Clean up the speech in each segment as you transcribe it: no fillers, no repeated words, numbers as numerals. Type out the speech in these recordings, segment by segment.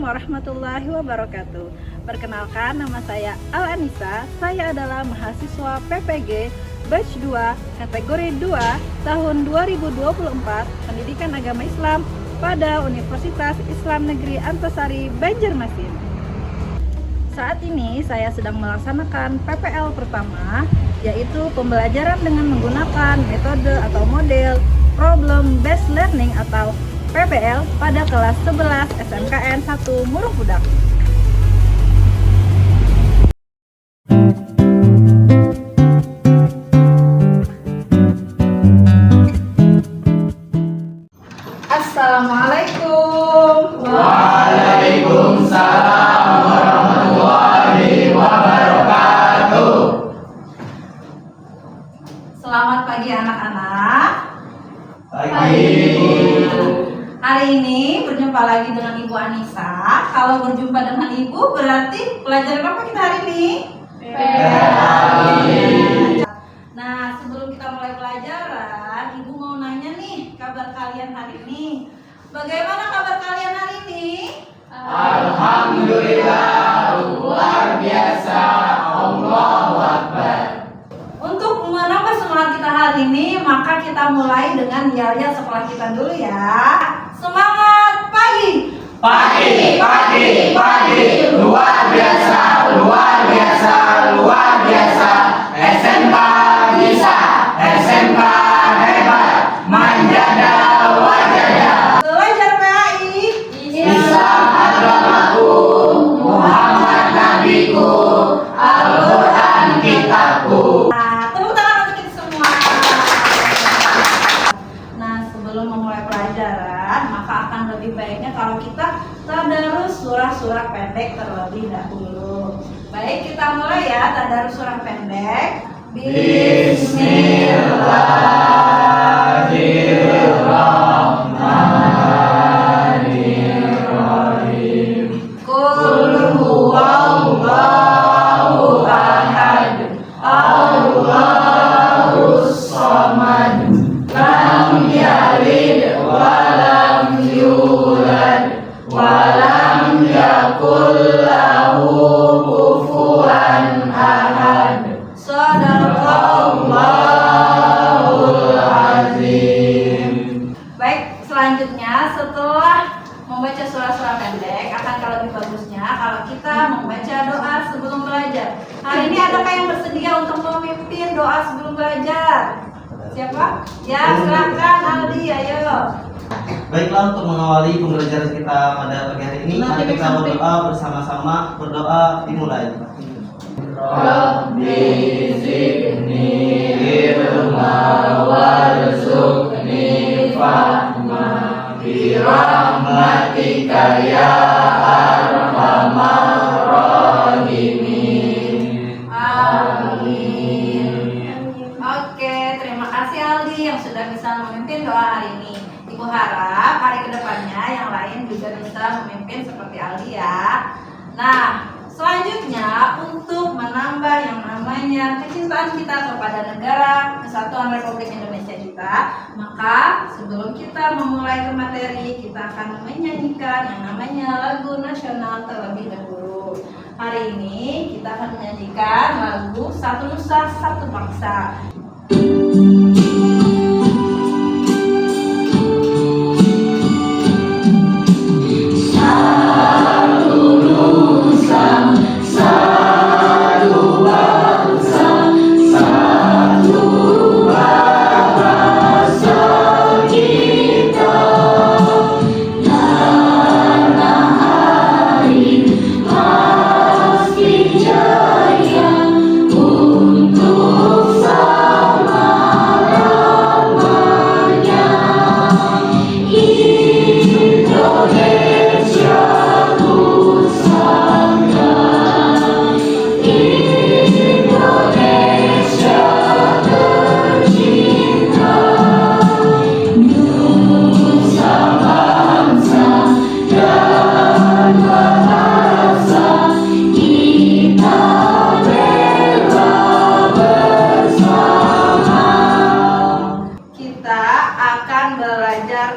warahmatullahi wabarakatuh. Perkenalkan, nama saya Al-Anissa. Saya adalah mahasiswa PPG Batch 2 kategori 2 tahun 2024 Pendidikan Agama Islam pada Universitas Islam Negeri Antasari, Banjarmasin. Saat ini saya sedang melaksanakan PPL pertama, yaitu pembelajaran dengan menggunakan metode atau model Problem Based Learning atau PBL pada kelas 11 SMKN 1 Murung Pudak. Assalamualaikum. Waalaikumsalam warahmatullahi wabarakatuh. Selamat pagi anak-anak. Pagi. Hari ini berjumpa lagi dengan Ibu Anissa. Kalau berjumpa dengan Ibu berarti pelajaran apa kita hari ini? Nah, sebelum kita mulai pelajaran, Ibu mau nanya nih kabar kalian hari ini. Bagaimana kabar kalian hari ini? Alhamdulillah, luar biasa. Allahu Akbar. Untuk menambah semangat kita hari ini, maka kita mulai dengan yel-yel sekolah kita dulu ya. Semangat pagi. Pagi, pagi, pagi. Luar biasa, luar biasa, luar biasa. SMK bisa, SMK hebat. Manjada wajada. Belajar PAI. Islam agamaku, Muhammad nabiku, Al-Quran kitabku. Nah, tepuk tangan untuk kita semua. Nah, sebelum memulai pelajaran, maka akan lebih baiknya kalau kita tadarus surah-surah pendek terlebih dahulu. Baik, kita mulai ya tadarus surah pendek. Bismillahirrahmanirrahim. Qul huwallahu ahad, Allahus samad, lam yalid wa lam yulad wa lam yakul lahu kufuwan ahad. Shadaqallahul azim. Baik, selanjutnya setelah membaca surah-surah pendek, akan kalau lebih bagusnya kalau kita membaca doa sebelum belajar. Hari ini adakah yang bersedia untuk memimpin doa sebelum belajar? Siapa? Ya, silakan Aldi, ayo. Baiklah, untuk mengawali pembelajaran kita pada pagi hari ini, mari kita berdoa bersama-sama. Berdoa dimulai. Rabbi zidni ilma warzuqni fahma bi rahmatika ya arhamar rahimin. Amin. Oke, terima kasih Aldi yang sudah bisa memimpin doa hari ini. Ibu harap hari kedepannya yang lain juga bisa memimpin seperti Aldi ya. Nah, selanjutnya untuk menambah yang namanya kecintaan kita kepada negara Kesatuan Republik Indonesia kita, maka sebelum kita memulai ke materi, kita akan menyanyikan yang namanya lagu nasional terlebih dahulu. Hari ini kita akan menyanyikan lagu Satu Nusa Satu Bangsa.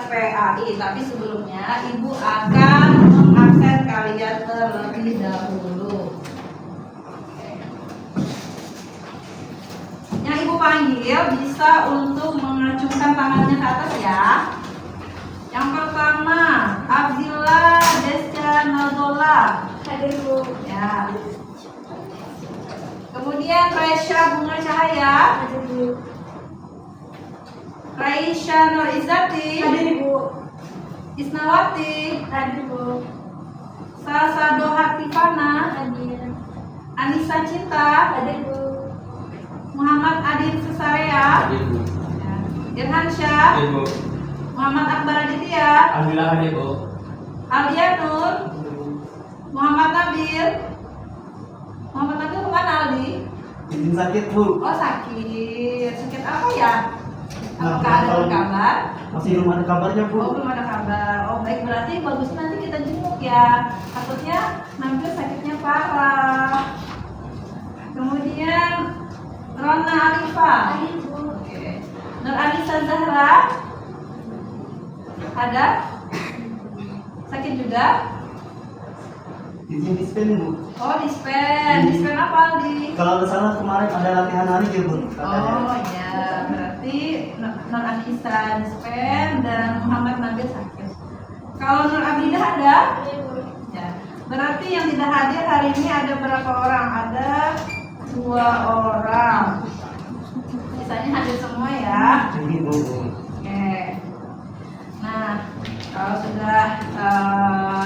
PAI, tapi sebelumnya Ibu akan absen kalian terlebih dahulu. Yang ibu panggil bisa untuk mengacungkan tangannya ke atas ya. Yang pertama, Abdillah Desya Nazola. Hadir Bu. Ya. Kemudian Raisya Bunga Cahaya. Hadir Bu. Raisya Nur Izzati. Hadir Bu. Isnawati. Hadir Bu. Sasado Hatifana. Hadir. Anissa Cinta. Hadir Bu. Muhammad Adin Sesarea. Hadir Bu. Ya. Irhan Syah. Hadir Bu. Muhammad Akbar Aditya. Alhamdulillah hadir Bu. Aldia Nur. Muhammad Nabil. Muhammad Nabil kemana Aldi? Izin sakit Bu. Oh sakit. Sakit apa ya? Nah, Apakah ada kalau- kabar? Masih belum ada kabarnya Bu. Oh belum ada kabar. Oh baik, berarti bagus nanti kita jenguk ya. Takutnya Nabil sakitnya parah. Kemudian Rona Alifa. Hadir Bu. Oke. Nur Anissa Zahra. Ada? Sakit juga? Izin dispen Bu. Oh dispen. Dispen apa Aldi? Kalau nggak salah kemarin ada latihan hari ya Bu. Oh ya, berarti Nur Anissa dispen dan Muhammad Nabil sakit. Kalau Nur Abidah ada? Hadir Bu. Ya. Berarti yang tidak hadir hari ini ada berapa orang? Ada 2 orang. Sisanya hadir semua ya. Ini Bu. Oke. Nah, kalau sudah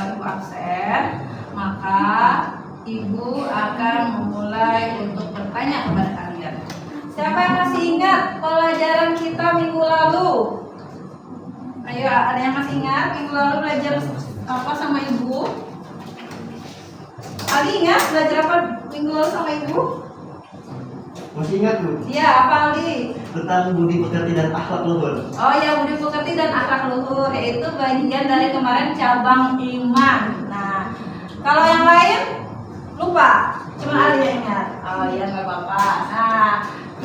ibu absen, maka ibu akan memulai untuk bertanya kepada kalian. Siapa yang masih ingat pelajaran kita minggu lalu? Ayo, ada yang masih ingat minggu lalu belajar apa sama ibu? Ali ingat belajar apa minggu lalu sama ibu? Masih ingat Bu? Iya, apa Ali? Tentang budi pekerti dan akhlak luhur. Oh ya, budi pekerti dan akhlak luhur, yaitu bagian dari kemarin cabang iman. Nah, kalau yang lain lupa, cuma Ali yang ingat. Oh iya, nggak apa-apa. Nah,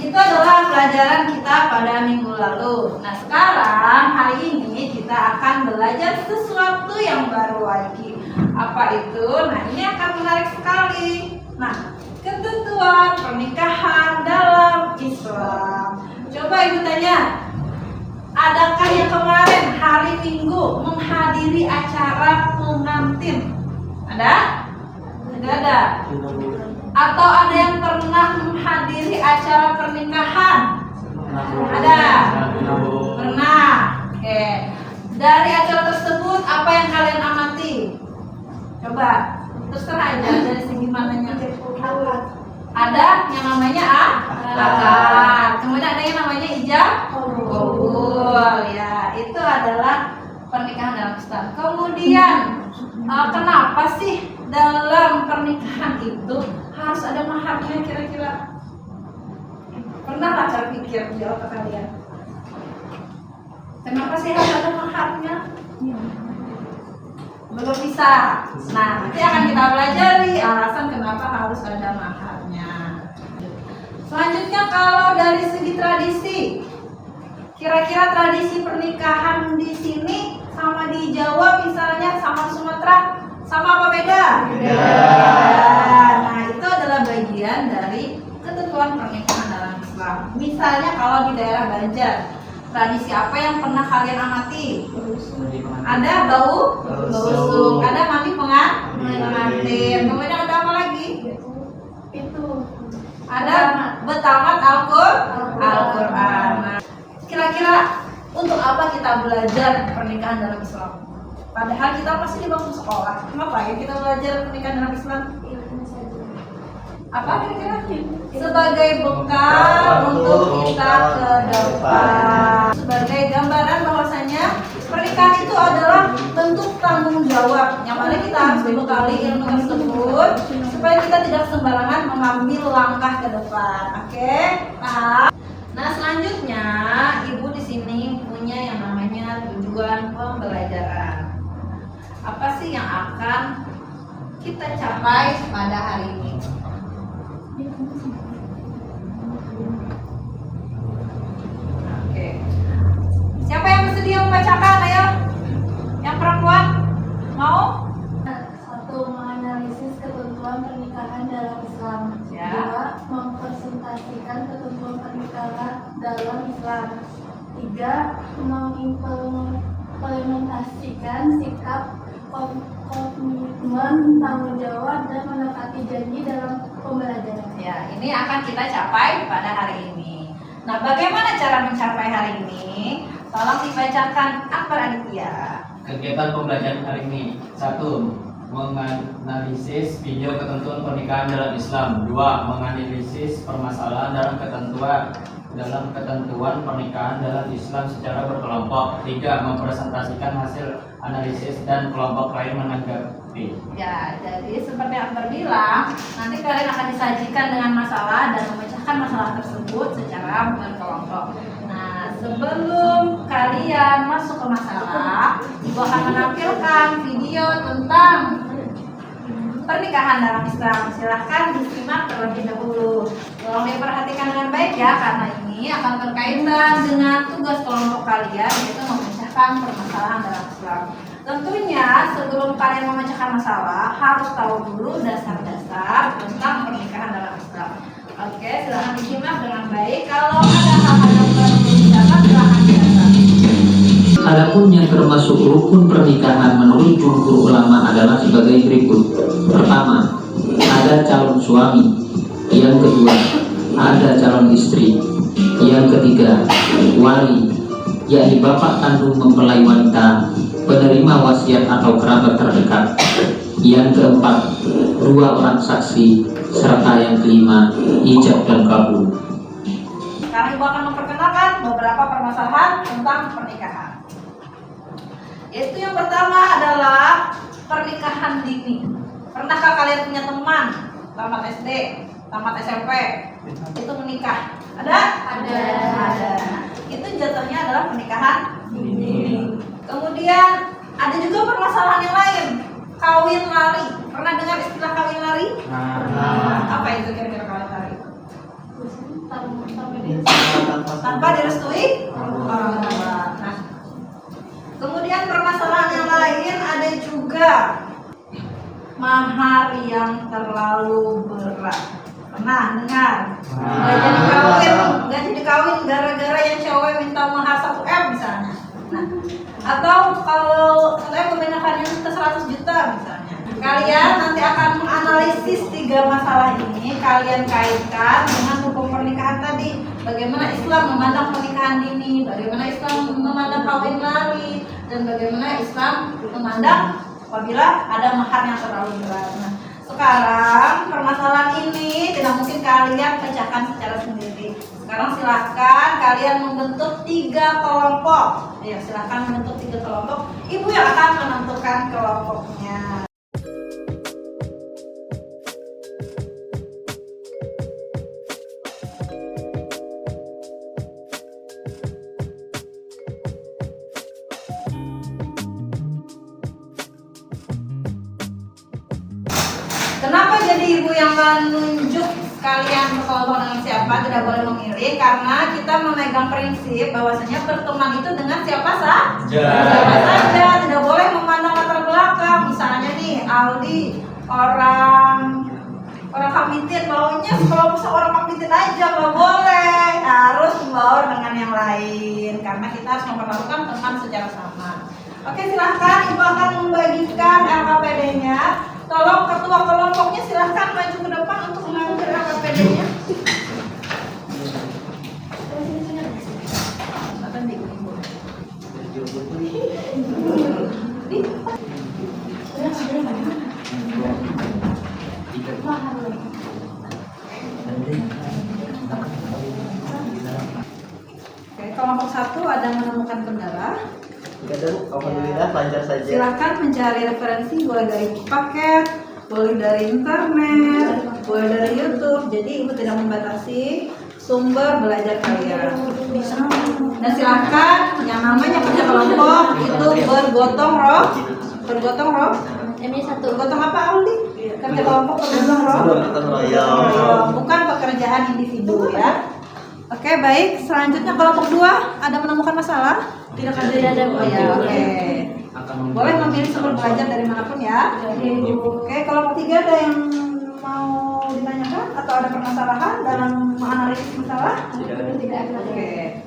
itu adalah pelajaran kita pada minggu lalu. Nah, sekarang hari ini kita akan belajar sesuatu yang baru lagi. Apa itu? Nah, ini akan menarik sekali. Nah, ketentuan pernikahan dalam Islam. Coba ibu tanya, adakah yang kemarin hari Minggu menghadiri acara pengantin? Ada? Tidak ada. Atau ada yang pernah menghadiri acara pernikahan? Ada? Pernah. Oke. Dari acara tersebut apa yang kalian amati? Coba, terserah aja dari segi mananya. Ada yang namanya akad. Kemudian ada yang namanya ijab kabul. Ya, itu adalah pernikahan dalam Islam. Kemudian kenapa sih dalam pernikahan itu harus ada maharnya kira-kira? Pernah lah terpikir jawab ke kalian? Kenapa sih harus ada maharnya? Belum bisa. Nah, nanti akan kita pelajari alasan kenapa harus ada maharnya. Selanjutnya kalau dari segi tradisi, kira-kira tradisi pernikahan di sini sama di Jawa misalnya, sama Sumatera, sama apa beda? Beda. Nah, itu adalah bagian dari ketentuan pernikahan dalam Islam. Misalnya kalau di daerah Banjar, tradisi apa yang pernah kalian amati? Ada bau busuk, ada mandi pengantin. Kemudian ada apa lagi? Itu. Ada betamat Al-Quran. Nah, kira-kira untuk apa kita belajar pernikahan dalam Islam? Padahal kita masih di bangku sekolah. Kenapa ya kita belajar pernikahan dalam Islam? Apa kira-kira? Sebagai bekal untuk kita ke depan. Sebagai gambaran bahwasanya pernikahan itu adalah bentuk tanggung jawab yang mana kita harus dibekali ilmu tersebut supaya kita tidak sembarangan mengambil langkah ke depan. Oke, paham? Nah, selanjutnya ibu di sini punya yang namanya tujuan pembelajaran. Apa sih yang akan kita capai pada hari ini? Oke. Siapa yang bersedia membacakan? Ayo. Yang perempuan mau? mengimplementasikan ketentuan pernikahan dalam Islam. 3. Mengimplementasikan sikap komitmen, tanggung jawab, dan menepati janji dalam pembelajaran. Ya, ini akan kita capai pada hari ini. Nah, bagaimana cara mencapai hari ini? Tolong dibacakan Akbar Aditya. Kegiatan pembelajaran hari ini: 1. Menganalisis video ketentuan pernikahan dalam Islam. 2. Menganalisis permasalahan dalam ketentuan pernikahan dalam Islam secara berkelompok. 3. Mempresentasikan hasil analisis dan kelompok lain menanggapi. Ya, jadi seperti Akbar bilang, nanti kalian akan disajikan dengan masalah dan memecahkan masalah tersebut secara berkelompok. Nah, sebelum kalian masuk ke masalah, Ibu akan menampilkan video tentang pernikahan dalam Islam. Silahkan disimak terlebih dahulu. Tolong diperhatikan dengan baik ya, karena ini akan berkaitan dengan tugas kelompok kalian, yaitu memecahkan permasalahan dalam Islam. Tentunya sebelum kalian memecahkan masalah harus tahu dulu dasar-dasar tentang pernikahan dalam Islam. Oke, silahkan disimak dengan baik. Kalau ada hal-hal yang perlu dicatat, silahkan dicatat. Adapun yang termasuk rukun pernikahan menurut jumhur ulama adalah sebagai berikut. Pertama, ada calon suami. Yang kedua, ada calon istri. Yang ketiga, wali, yakni bapak kandung mempelai wanita, penerima wasiat atau kerabat terdekat. Yang keempat, 2 orang saksi, serta yang kelima, ijab dan kabul. Sekarang Ibu akan memperkenalkan beberapa permasalahan tentang pernikahan. Yaitu yang pertama adalah pernikahan dini. Pernahkah kalian punya teman tamat SD, tamat SMP, itu menikah? Ada? Ada. Itu jatuhnya adalah pernikahan dini. Kemudian ada juga permasalahan yang lain, kawin lari. Pernah dengar istilah kawin lari? Apa itu kira-kira kawin lari? Tanpa direstui orang tua. Nah, kemudian permasalahan yang lain ada juga mahar yang terlalu berat. Pernah dengar? Nggak jadi kawin gara-gara yang cewek minta mahar 1 M misalnya. Nah, atau kalau saya kebanyakannya minta 100 juta misalnya. Kalian nanti akan menganalisis 3 masalah ini. Kalian kaitkan dengan hukum pernikahan tadi. Bagaimana Islam memandang pernikahan dini, bagaimana Islam memandang kawin lari, dan bagaimana Islam memandang apabila ada mahar yang terlalu berat. Nah, sekarang permasalahan ini tidak mungkin kalian pecahkan secara sendiri. Sekarang silahkan kalian membentuk 3 kelompok. Ya, silahkan membentuk 3 kelompok. Ibu yang akan menentukan kelompoknya. Kenapa jadi ibu yang menunjuk kalian berkelompok dengan siapa? Tidak boleh memilih, karena kita memegang prinsip bahwasanya berteman itu dengan siapa saja. Tidak boleh memandang latar belakang. Misalnya nih Aldi orang Kamitin, maunya sekelompok seorang Kamitin aja, nggak boleh. Harus membaur dengan yang lain, karena kita harus memperlakukan teman secara sama. Oke, silahkan ibu akan membagikan LKPD-nya. Tolong ketua kelompoknya silahkan maju ke depan untuk mengambil LKPD-nya. Oke, kelompok 1 ada menemukan kendala. Alhamdulillah lancar saja. Silakan mencari referensi, boleh dari paket, boleh dari internet, boleh dari YouTube. Jadi ibu tidak membatasi sumber belajar kalian. Dan silakan yang namanya kerja kelompok itu bergotong roh. Bergotong apa Aldi? Kerja kelompok bergotong roh. Bukan pekerjaan individu ya. Oke, baik. Selanjutnya kelompok 2 ada menemukan masalah. Tidak ada ya. Oke. Boleh memilih sumber belajar dari manapun ya. Oke, kelompok 3 ada yang mau ditanyakan atau ada permasalahan dalam menganalisis masalah? Tidak ada. Oke.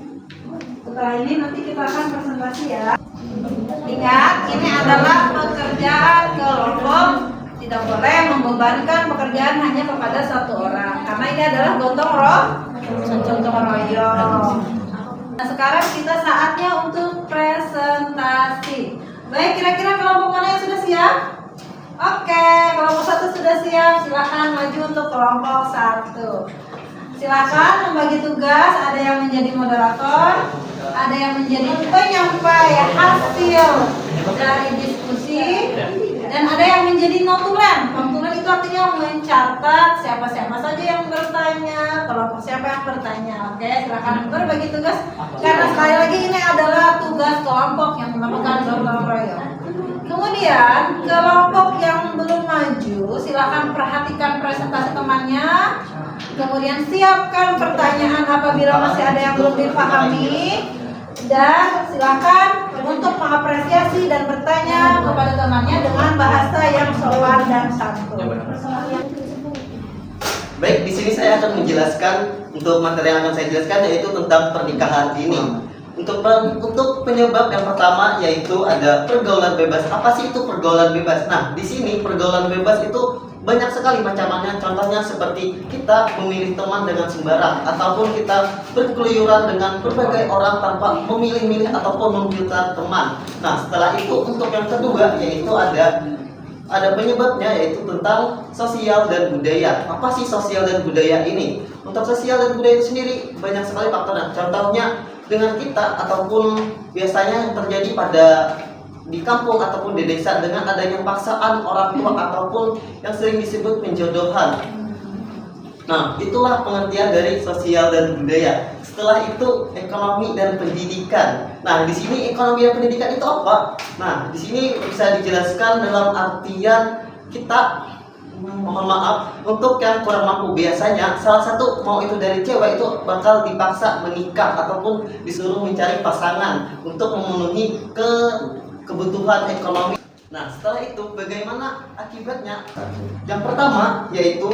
Setelah ini nanti kita akan presentasi ya. Ingat, ini adalah pekerjaan kelompok. Tidak boleh membebankan pekerjaan hanya kepada satu orang, karena ini adalah gotong royong. Nah, sekarang kita saatnya untuk presentasi. Baik, kira-kira kelompok mana yang sudah siap? Oke, kelompok 1 sudah siap. Silahkan maju untuk kelompok 1. Silakan membagi tugas. Ada yang menjadi moderator, ada yang menjadi penyampai hasil dari diskusi, dan ada yang menjadi notulen. Notulen itu artinya mencatat siapa-siapa saja yang bertanya, kelompok siapa yang bertanya. Oke, silakan berbagi tugas. Karena sekali lagi ini adalah tugas kelompok yang melakukan gotong royong. Kemudian kelompok yang belum maju, silakan perhatikan presentasi temannya. Kemudian siapkan pertanyaan apabila masih ada yang belum dipahami. Dan silakan untuk mengapresiasi dan bertanya kepada temannya dengan bahasa yang sopan dan santun. Baik, di sini saya akan menjelaskan untuk materi yang akan saya jelaskan yaitu tentang pernikahan dini. Untuk penyebab yang pertama yaitu ada pergaulan bebas. Apa sih itu pergaulan bebas? Nah, di sini pergaulan bebas itu banyak sekali macamnya. Contohnya seperti kita memilih teman dengan sembarang, ataupun kita berkeluyuran dengan berbagai orang tanpa memilih-milih ataupun memfilter teman. Nah, setelah itu untuk yang kedua yaitu ada penyebabnya yaitu tentang sosial dan budaya. Apa sih sosial dan budaya ini? Untuk sosial dan budaya itu sendiri banyak sekali faktornya. Contohnya dengan kita ataupun biasanya yang terjadi di kampung ataupun di desa dengan adanya paksaan orang tua ataupun yang sering disebut penjodohan. Nah, itulah pengertian dari sosial dan budaya. Setelah itu ekonomi dan pendidikan. Nah, di sini ekonomi dan pendidikan itu apa? Nah, di sini bisa dijelaskan dalam artian kita, mohon maaf, untuk yang kurang mampu biasanya salah satu mau itu dari cewek itu bakal dipaksa menikah ataupun disuruh mencari pasangan untuk memenuhi kebutuhan ekonomi. Nah, setelah itu bagaimana akibatnya? Yang pertama yaitu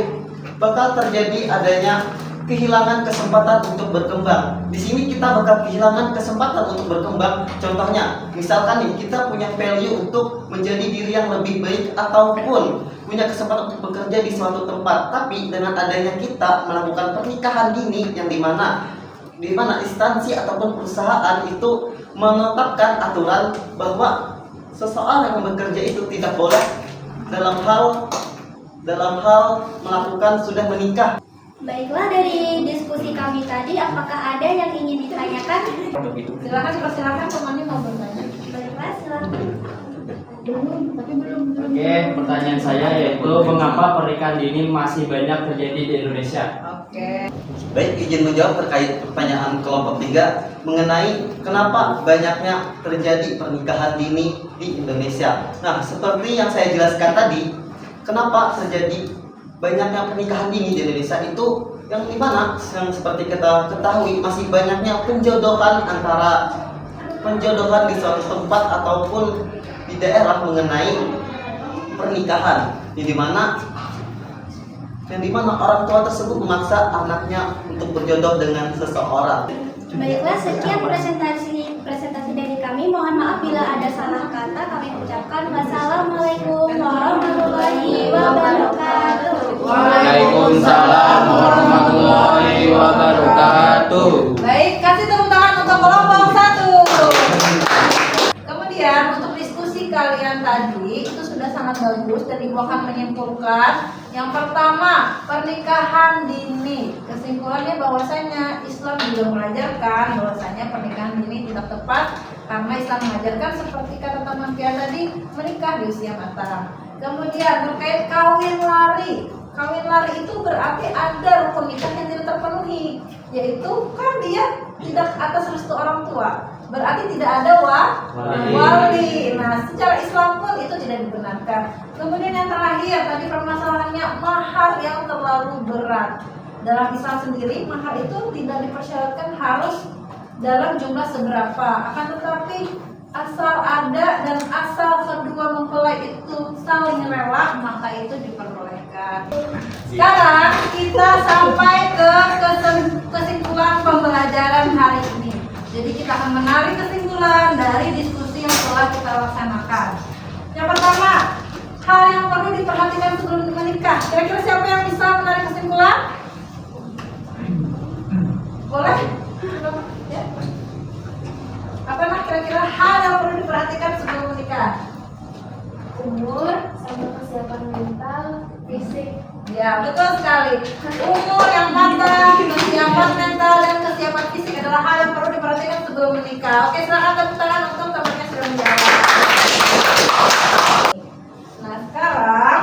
bakal terjadi adanya kehilangan kesempatan untuk berkembang. Di sini kita bakal kehilangan kesempatan untuk berkembang. Contohnya, misalkan nih kita punya value untuk menjadi diri yang lebih baik ataupun punya kesempatan untuk bekerja di suatu tempat. Tapi dengan adanya kita melakukan pernikahan dini yang dimana instansi ataupun perusahaan itu menetapkan aturan bahwa seseorang yang bekerja itu tidak boleh dalam hal melakukan sudah menikah. Baiklah, dari diskusi kami tadi, apakah ada yang ingin ditanyakan? Silakan temannya mau bertanya. Baiklah, silakan. Oke, pertanyaan saya yaitu mengapa pernikahan dini masih banyak terjadi di Indonesia? Oke. Baik, izin menjawab terkait pertanyaan kelompok 3 mengenai kenapa banyaknya terjadi pernikahan dini di Indonesia. Nah, seperti yang saya jelaskan tadi, kenapa terjadi banyaknya pernikahan dini di Indonesia itu yang dimana yang seperti kita ketahui masih banyaknya penjodohan di suatu tempat ataupun di daerah mengenai pernikahan yang dimana orang tua tersebut memaksa anaknya untuk berjodoh dengan seseorang. Baiklah, sekian presentasi dari kami. Mohon maaf bila ada salah kata. Kami ucapkan wassalamualaikum warahmatullahi wabarakatuh. Waalaikumsalam warahmatullahi wabarakatuh. Baik, kasih tepuk tangan untuk kelompok 1. Kemudian untuk diskusi kalian tadi itu sudah sangat bagus dan ibu akan menyimpulkan. Yang pertama, pernikahan dini. Kesimpulannya bahwasanya Islam juga mengajarkan bahwasanya pernikahan dini tidak tepat karena Islam mengajarkan seperti kata teman Pia tadi, menikah di usia matang. Kemudian terkait kawin lari. Kawin lari itu berarti ada rukun nikah yang tidak terpenuhi, yaitu kan dia tidak atas restu orang tua. Berarti tidak ada wali. Nah, secara Islam pun itu tidak dibenarkan. Kemudian yang terakhir tadi permasalahannya mahar yang terlalu berat. Dalam Islam sendiri mahar itu tidak dipersyaratkan harus dalam jumlah seberapa. Akan tetapi asal ada dan asal kedua mempelai itu saling rela, maka itu diperbolehkan. Sekarang kita sampai ke kesimpulan pembelajaran hari ini. Jadi kita akan menarik kesimpulan dari diskusi yang telah kita laksanakan. Yang pertama, hal yang perlu diperhatikan sebelum menikah. Kira-kira siapa yang bisa menarik kesimpulan? Boleh? Ya. Apa kira-kira hal yang perlu diperhatikan sebelum menikah? Umur sama kesiapan mental, fisik. Ya, betul sekali. Umur yang matang, kesiapan mental, dan kesiapan fisik adalah hal yang perlu diperhatikan sebelum menikah. Oke, silakan tepuk tangan untuk temannya sudah menjawab. Nah, sekarang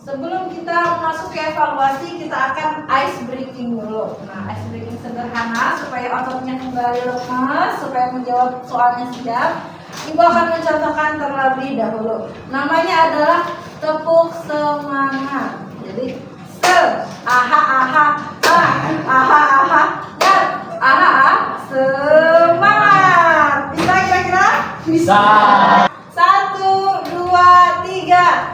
sebelum kita masuk ke evaluasi, kita akan ice breaking dulu. Nah, ice breaking sederhana supaya ototnya kembali lemas, supaya menjawab soalnya siap. Ibu akan mencontohkan terlebih dahulu. Namanya adalah tepuk semangat. Jadi aha aha semangat. Bisa kira-kira? Bisa. 1, 2, 3.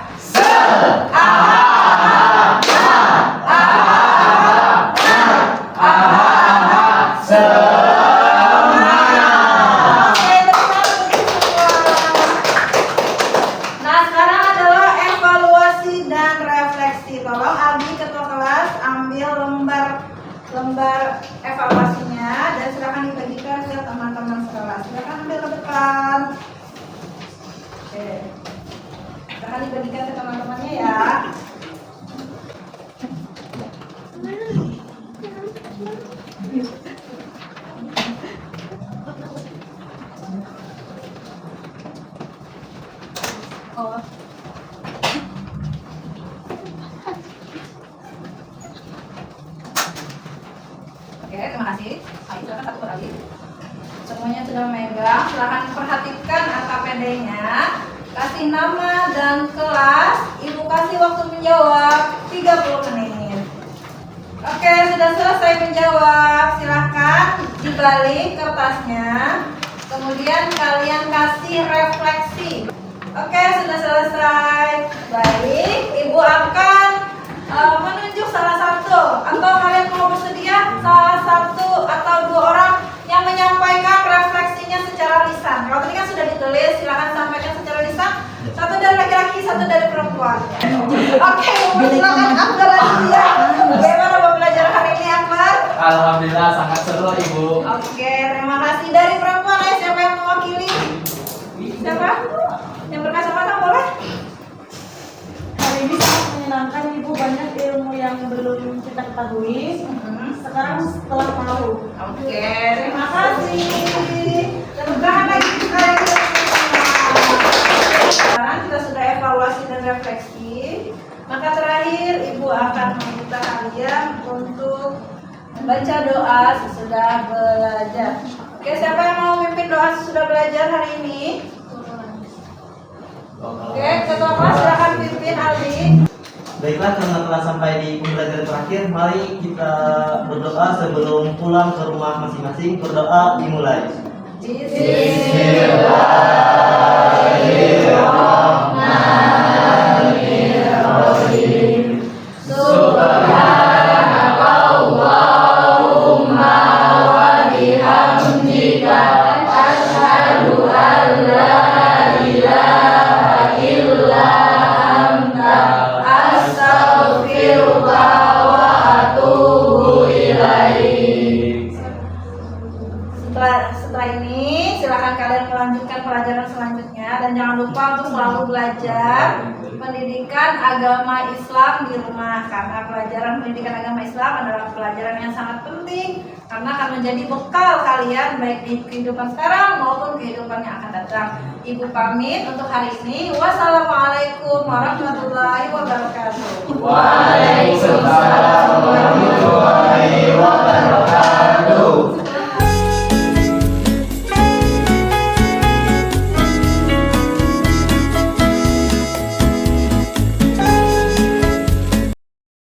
Nah, sekarang adalah evaluasi dan refleksi. Tolong Aldi ketua kelas ambil lembar evaluasinya dan silakan dibagikan ke teman-teman sekelas. Silakan ambil ke depan. Oke. Silakan dibagikan ke teman-temannya ya. Oh. Oke, terima kasih. Ayo, silakan satu lagi. Semuanya sudah memegang. Silahkan perhatikan AKPD-nya. Kasih nama dan kelas. Ibu kasih waktu menjawab 30 menit. Oke, sudah selesai menjawab. Silahkan dibalik kertasnya. Kemudian kalian kasih refleksi. Oke, sudah selesai. Baik, Ibu akan menunjuk salah satu atau kalian mau bersedia salah satu atau 2 orang yang menyampaikan refleksinya secara lisan. Kalau tadi kan sudah ditulis, silakan sampaikan secara lisan. Satu dari laki-laki, satu dari perempuan. Oke, silakan Akbar Adia. Bagaimana pembelajaran hari ini, Akbar? Alhamdulillah sangat seru Ibu. Oke, terima kasih. Dari perempuan, siapa yang mewakili? Siapa? Yang berkacamata boleh? Hari ini sangat menyenangkan, Ibu. Banyak ilmu yang belum kita ketahui. Sekarang setelah tahu. Oke, terima kasih. Tepuk tangan lagi sekali. Sekarang kita sudah evaluasi dan refleksi. Maka terakhir Ibu akan meminta kalian untuk membaca doa sesudah belajar. Oke, siapa yang mau memimpin doa sesudah belajar hari ini? Oke, ketua kelas silakan pimpin Aldi. Baiklah, karena telah sampai di pembelajaran terakhir, mari kita berdoa sebelum pulang ke rumah masing-masing. Berdoa dimulai. Bismillahirrahmanirrahim. Subhanaka Allahumma wa bihamdika asyhadu an la ilaha illa anta astaghfiruka wa atubu ilaik. Setelah ini silakan kalian melanjutkan pelajaran selanjutnya dan jangan lupa untuk selalu belajar pendidikan agama Islam di rumah, karena pelajaran pendidikan agama Islam adalah pelajaran yang sangat penting karena akan menjadi bekal kalian baik di kehidupan sekarang maupun kehidupan yang akan datang. Ibu pamit untuk hari ini. Wassalamualaikum warahmatullahi wabarakatuh. Waalaikumsalam warahmatullahi wabarakatuh.